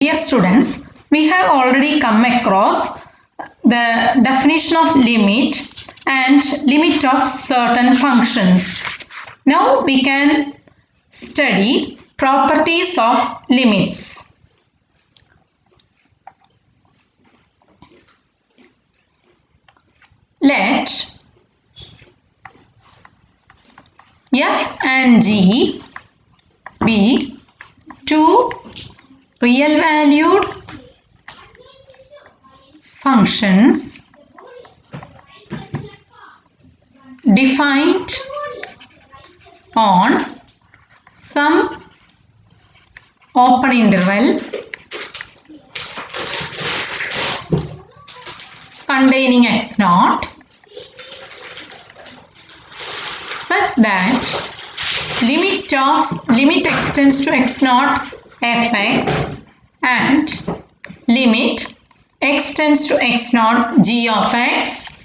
Dear students, we have already come across the definition of limit and limit of certain functions. Now we can study properties of limits. Let f and g be two real valued functions defined on some open interval containing x naught such that limit extends to x naught fx and limit x tends to x naught g of x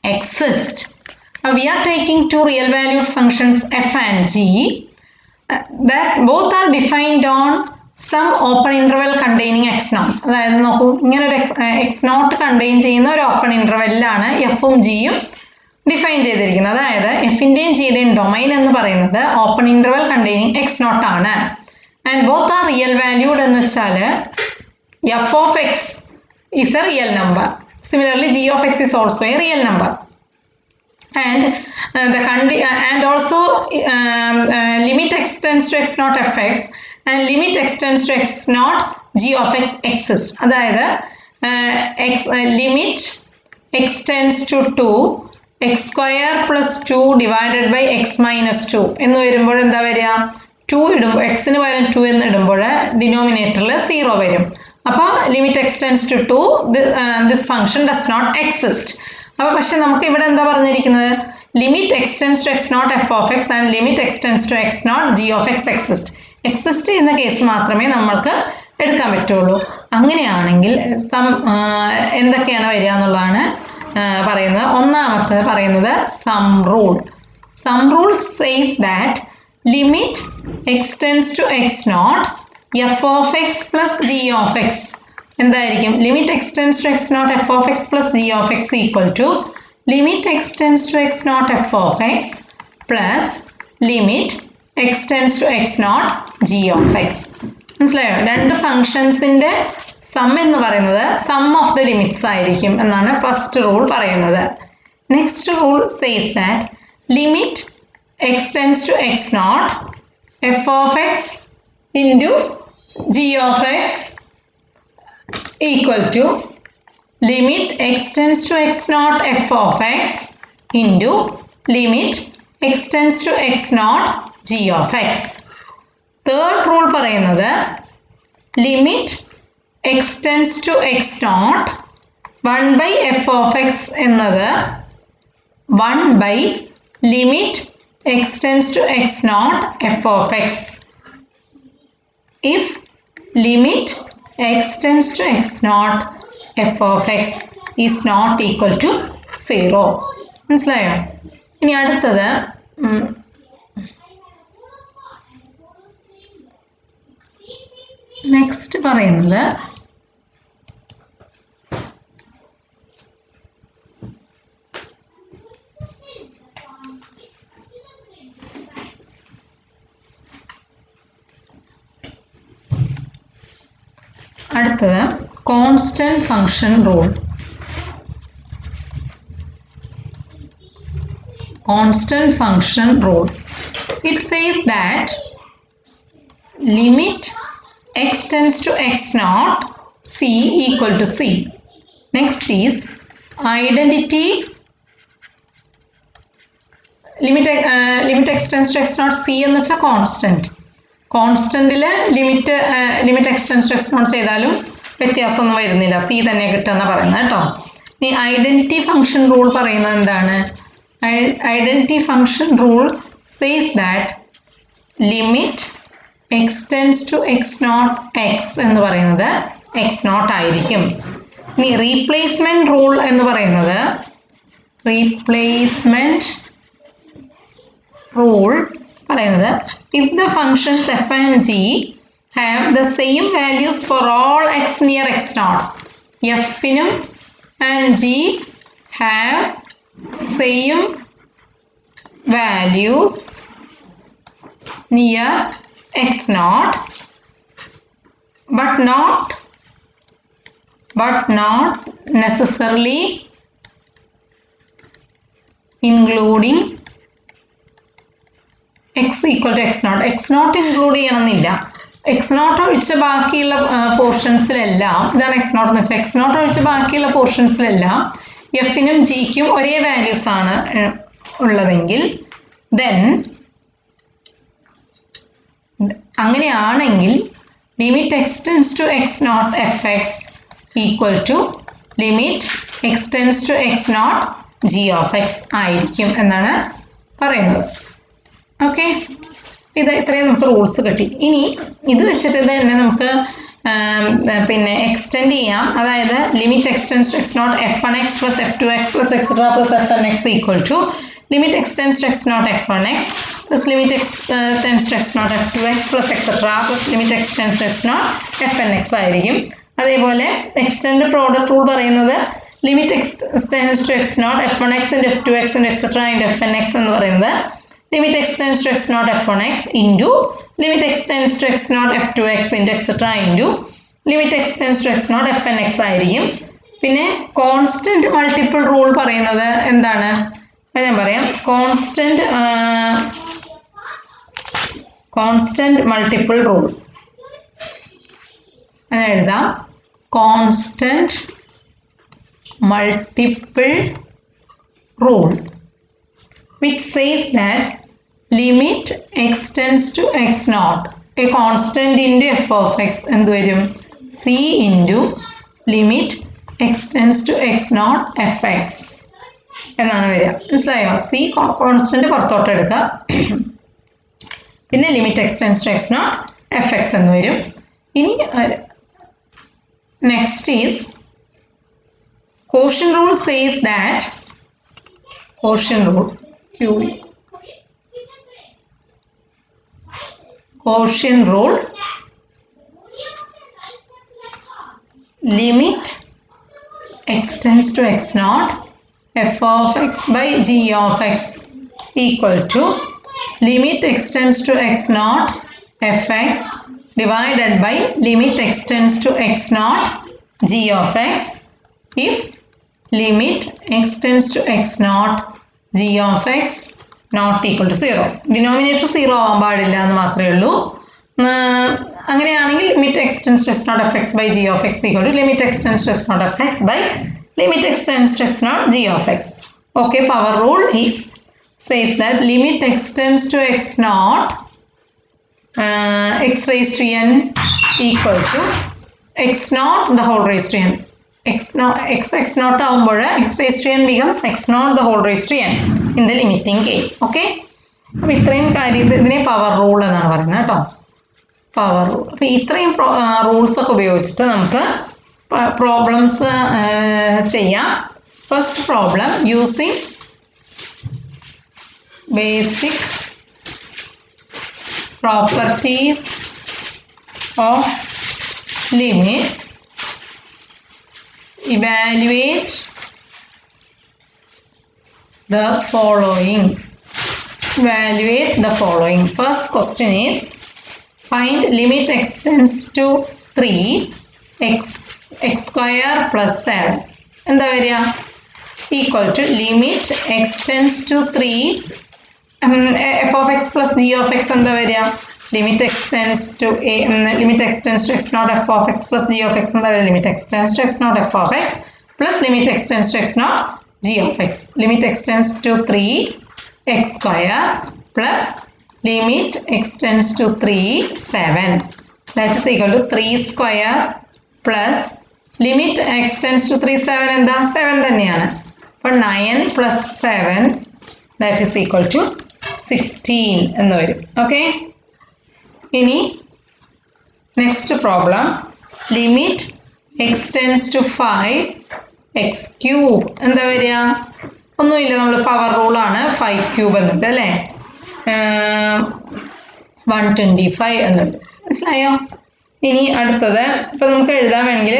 exist. Now we are taking two real valued functions f and g that both are defined on some open interval containing x naught. അതായത് നോക്കൂ, ഇങ്ങനെ ഒരു X not contain ചെയ്യുന്ന ഒരു open ഇന്റർവെല്ലിലാണ് എഫും ജിയും define ചെയ്തിരിക്കുന്നത്. അതായത് എഫിൻ്റെയും ജിയുടെയും ഡൊമൈൻ എന്ന് പറയുന്നത് open interval containing x naught ആണ്. And both are real valued എന്ന് വെച്ചാൽ f of x is a real number. Similarly g of x is also a real number. And also limit x tends to x naught fx and limit x tends to x naught g of x exist. അതായത് limit x tends to 2 x square plus 2 divided by x minus 2 എന്ന് വരുമ്പോൾ എന്താ വരിക? 2 ഇടുമ്പോൾ എക്സിന് പകരം 2 എന്ന് ഇടുമ്പോൾ ഡിനോമിനേറ്ററിൽ 0 വരും. അപ്പോൾ limit x tends to 2 this function does not exist. അപ്പോൾ പക്ഷെ നമുക്ക് ഇവിടെ എന്താ പറഞ്ഞിരിക്കുന്നത്? Limit x tends to x naught f of x and limit x tends to x naught g of x exist. Exist ചെയ്യുന്ന കേസ് മാത്രമേ നമ്മൾക്ക് എടുക്കാൻ പറ്റുള്ളൂ. അങ്ങനെയാണെങ്കിൽ എന്തൊക്കെയാണ് വരിക എന്നുള്ളതാണ് പറയുന്നത്. ഒന്നാമത്തെ പറയുന്നത് sum rule. Sum rule says that limit x tends to x naught f of x plus g of x എന്തായിരിക്കും? Limit x tends to x naught f of x plus g of x equal to limit x tends to x naught f of x plus limit x tends to x naught g of x. മനസ്സിലായോ? രണ്ട് ഫങ്ഷൻസിൻ്റെ some എന്ന് പറയുന്നത് some of the limits ആയിരിക്കും എന്നാണ് first rule പറയുന്നത്. Next rule says that limit x tends to x naught f of x into g of x equal to limit x tends to x naught f of x into limit x tends to x naught g of x. Third rule പറയുന്നത് limit x tends to x naught 1 by f of x എന്നത് 1 by limit x tends to x naught f of x. If limit x tends to x naught f of x is not equal to 0. മനസ്സിലായോ? ഇനി അടുത്തത് next പറയുന്നത് അടുത്തത് constant function rule. Constant function rule. It says that limit x tends to x naught c equal to c. Next is identity. Limit x tends to x naught c എന്ന് വെച്ചാൽ constant. കോൺസ്റ്റന്റിൽ limit x tends to x naught ചെയ്താലും വ്യത്യാസമൊന്നും വരുന്നില്ല, C തന്നെ കിട്ടുമെന്ന് പറയുന്നത് കേട്ടോ. ഇനി ഐഡന്റിറ്റി ഫംഗ്ഷൻ റൂൾ പറയുന്നത് എന്താണ്? Identity function rule says that limit x tends to x naught x എന്ന് പറയുന്നത് x naught ആയിരിക്കും. ഇനി റീപ്ലേസ്മെന്റ് റൂൾ എന്ന് പറയുന്നത് rule പറയുന്നത് if the functions f and g have the same values for all x near x0. F and G have same values near x0 but not necessarily including x equal to x0. x0 include ചെയ്യണമെന്നില്ല. x0 ഒഴിച്ച ബാക്കിയുള്ള പോർഷൻസിലെല്ലാം ഇതാണ് x0 എന്ന് വെച്ചാൽ x0 ഒഴിച്ച ബാക്കിയുള്ള പോർഷൻസിലെല്ലാം എഫിനും ജിക്കും ഒരേ വാല്യൂസ് ആണ് ഉള്ളതെങ്കിൽ then അങ്ങനെയാണെങ്കിൽ limit x tends to x0 fx equal to limit x tends to x0 g of x ആയിരിക്കും എന്നാണ് പറയുന്നത്. ഓക്കെ, ഇത്രയും നമുക്ക് റൂൾസ് കിട്ടി. ഇനി ഇത് വെച്ചിട്ട് തന്നെ നമുക്ക് പിന്നെ എക്സ്റ്റെൻഡ് ചെയ്യാം. അതായത് limit x tends to x naught f one x plus f two x plus etcetera plus f n x equal to limit x tends to x naught f one x plus limit x tends to x naught f two x plus etcetera plus limit x tends to x naught f n x ആയിരിക്കും. അതേപോലെ extend product rule പറയുന്നത് limit x tends to x naught f one X into F two X into etcetera into F n X എന്ന് പറയുന്നത് limit x tends to x naught f1x into limit x tends to x naught f2x into etc into limit x tends to x naught fnx ആയിരിക്കും. പിന്നെ constant multiple rule പറയുന്നത് എന്താണ് ഞാൻ പറയാം. Constant multiple rule അങ്ങനെ എഴുതാം. Constant multiple rule which says that limit x tends to x naught a constant into f of x എന്ത് വരും c into limit x tends to x naught fx എന്നാണ് വരിക. മനസ്സിലായോ? c കോൺസ്റ്റന്റ് പുറത്തോട്ട് എടുക്കുക, പിന്നെ limit x tends to x naught fx എന്ന് വരും. ഇനി next is quotient rule says that quotient rule limit x tends to x naught f of x by g of x equal to limit x tends to x naught fx divided by limit x tends to x naught g of x if limit x tends to x naught g of x not equal to 0. Denominator 0 ആവാൻ പാടില്ല എന്ന് മാത്രമേ ഉള്ളൂ. അങ്ങനെയാണെങ്കിൽ limit x tends to x naught f x by g of x equal to limit x tends to x naught f x by limit x tends to x naught g of x. Okay, power rule is says that limit x tends to x naught x raised to n equal to x naught the whole raised to n. x naught ആവുമ്പോൾ x raised to n becomes x naught the whole raised to n in the limiting case. Okay, അപ്പോൾ ഇത്രയും കാര്യം ഇതിനെ power rule എന്നാണ് പറയുന്നത് കേട്ടോ. Power rule. അപ്പോൾ ഇത്രയും റൂൾസ് ഒക്കെ ഉപയോഗിച്ചിട്ട് നമുക്ക് പ്രോബ്ലംസ് ചെയ്യാം. First problem using basic properties of limits. Evaluate the following. First question is find limit x tends to 3 x square plus 7 എന്താ വരിക equal to limit x tends to 3 f of x plus g of x എന്താ വരിക limit x tends to x naught f of x plus g of x എന്താ വരിക limit x tends to x naught f of x plus limit x tends to x naught g of x. Limit x tends to 3 x square plus limit x tends to 3 7 that is equal to 3 square plus limit x tends to 3 7 എന്താ 7 തന്നെയാണ്. അപ്പോൾ 9 plus 7 that is equal to 16 എന്ന് വരും. Okay, ഇനി next problem limit x tends to 5 x cube എന്താ വരിക ഒന്നുമില്ല, നമ്മൾ പവർ റൂളാണ് 5 ക്യൂബ് എന്നുണ്ട് അല്ലേ 125 എന്നുണ്ട്. മനസ്സിലായോ? ഇനി അടുത്തത് ഇപ്പം നമുക്ക് എഴുതാൻ വേണമെങ്കിൽ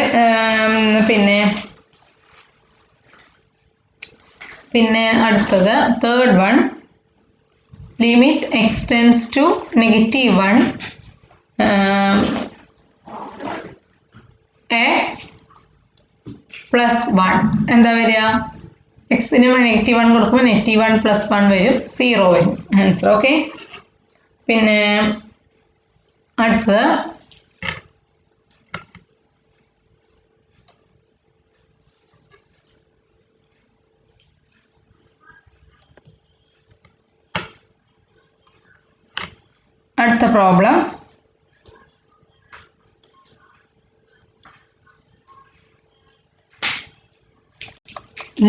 പിന്നെ അടുത്തത് third one limit x tends to -1 x plus 1 എന്താ വരിക എക്സിന് -1 കൊടുക്കുമ്പോൾ -1 + 1 വരും 0 വരും ആൻസർ ഓക്കെ പിന്നെ അടുത്തത് അടുത്ത problem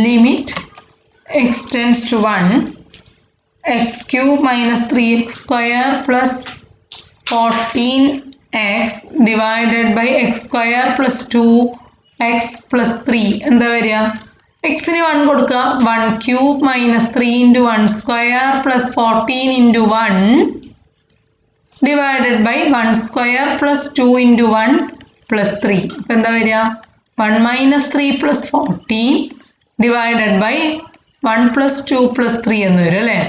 limit x tends to 1 x³ - 3x² plus 14x divided by x² plus 2x plus 3 എന്താ വരിക എക്സിന് 1 കൊടുക്കുക 1³ - 3 × 1² plus 14 × 1 divided by 1² plus 2 × 1 plus 3 അപ്പോൾ എന്താ വരിക 1 - 3 plus 14 divided by 1 plus 2 plus 3 എന്ന് വരും അല്ലേ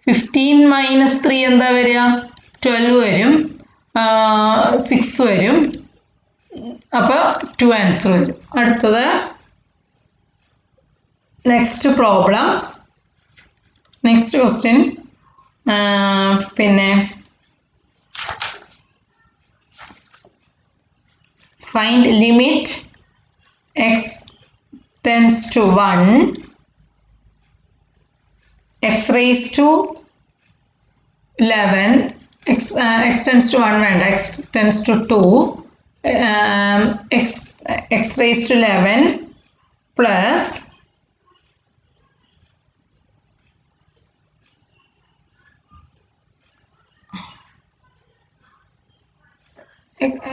15 - 3 എന്താ വരിക 12 വരും 6 വരും അപ്പോൾ 2 ആൻസർ വരും അടുത്തത് നെക്സ്റ്റ് പ്രോബ്ലം നെക്സ്റ്റ് ക്വസ്റ്റ്യൻ പിന്നെ find limit x tends to 1 x raised to 11 x tends to 1 വേണ്ട x tends to 2 x raised to 11 plus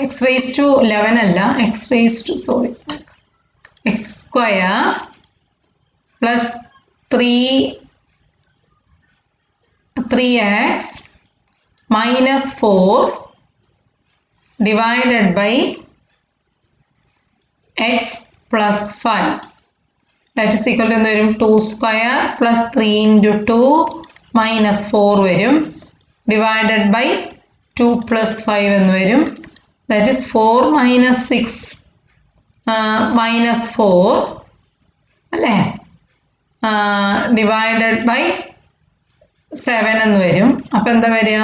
x raised to 11 അല്ല x raised to x² plus 3x minus 4 divided by x plus 5 that is equal to എന്ത് വരും 2² plus 3 × 2 minus 4 വരും divided by 2 plus 5 എന്ന് വരും that is 4 minus 6 minus 4 അല്ലേ divided by 7 എന്ന് വരും അപ്പോൾ എന്താ വരിക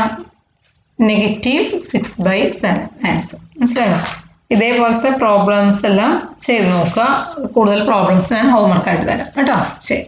-6/7 ആൻസർ മനസ്സിലായോ ഇതേപോലത്തെ പ്രോബ്ലംസ് എല്ലാം ചെയ്ത് നോക്കുക കൂടുതൽ പ്രോബ്ലംസ് ഞാൻ ഹോംവർക്ക് ആയിട്ട് തരാം കേട്ടോ ശരി